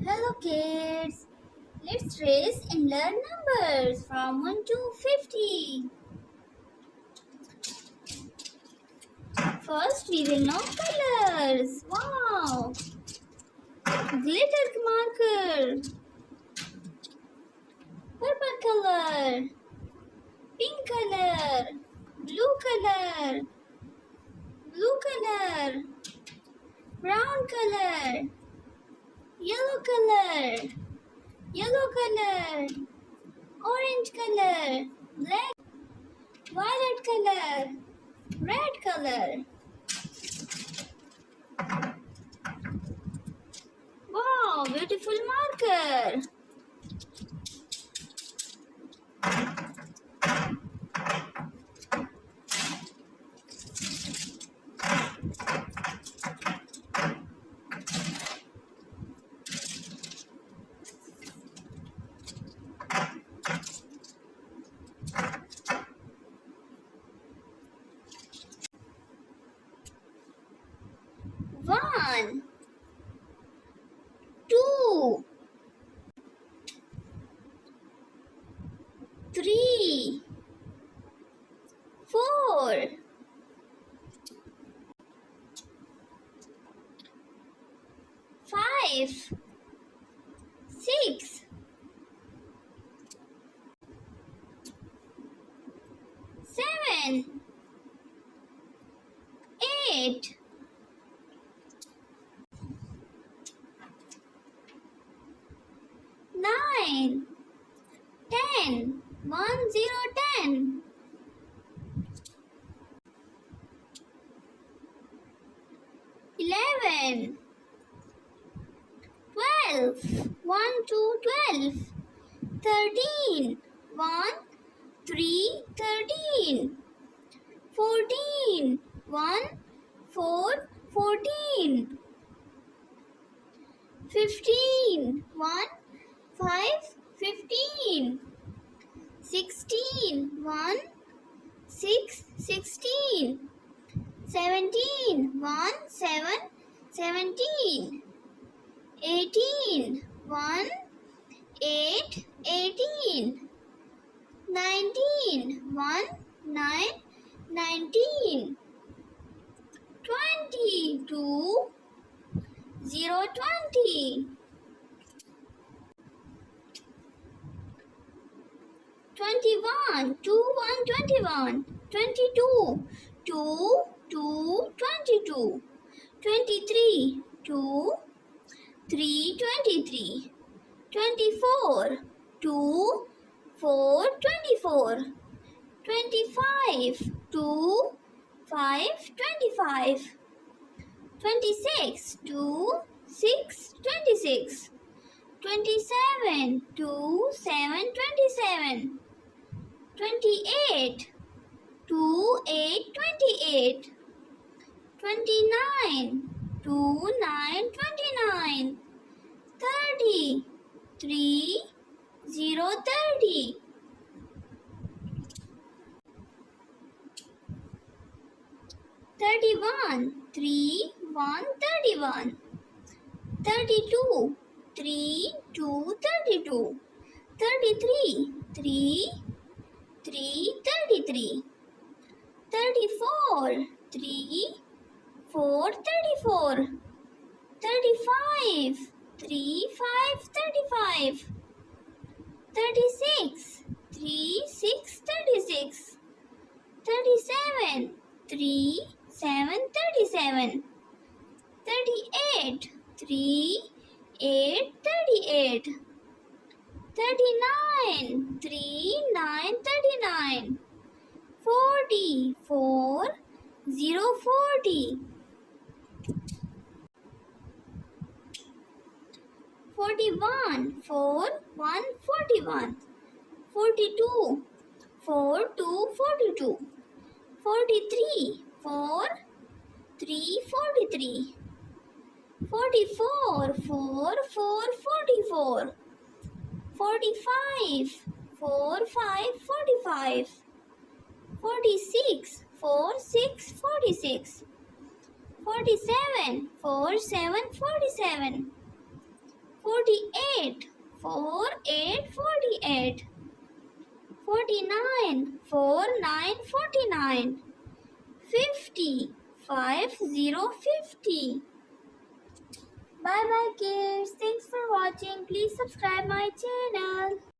Hello kids, let's trace and learn numbers from 1 to 50. First we will know colors. Wow! Glitter marker, purple color, pink color, blue color, blue color, brown color, yellow color, yellow color, orange color, black, violet color, red color. Wow, beautiful marker. One, two, three, four, five, six, seven, eight, nine, 10. 1, 0, 10. 11, 12. 1, 2, 12. 13. 1, 3, 13. 14. 1, 4, 14. 15. 1, 5, 15. 16. 1, 6, 16. 17. 1, 7, 17. 18. 1, 8, 18. 19. 1, 9, 19. 20. 2, 0, 20. 21, 2, 1, 21. 22, 2, 2, 22. 23, 2, 3, 23. 24, 2, 4, 24. 25, 2, 5, 25. 26, 2, 6, 26. 27, 2, 7, 27. 28, 2, 8, 28. 29, 2, 9, 29. 30, 3, 0, 30. 31, 3, 1, 31. 32, 3, 2, 32. 33, 3, 3, 33. 34, 3, 4, 34. 35, 3, 5, 35. 36, 3, 6, 36. 37, 3, 7, 37. 38, 3, 8, 38. 39, 3, 9, 39. 40, 4, 0, 40. 41, 4, 1, 41. 42, 4, 2, 42. 43, 4, 3, 43. 44, 4, 4, 44. 45, 4, 5, 45. 46, 4, 6, 46. 47, 4, 7, 47. 48. 4, 8, 48. 49. 4, 9, 49. 50. 5, 0, 50. Bye bye kids. Thanks for watching. Please subscribe my channel.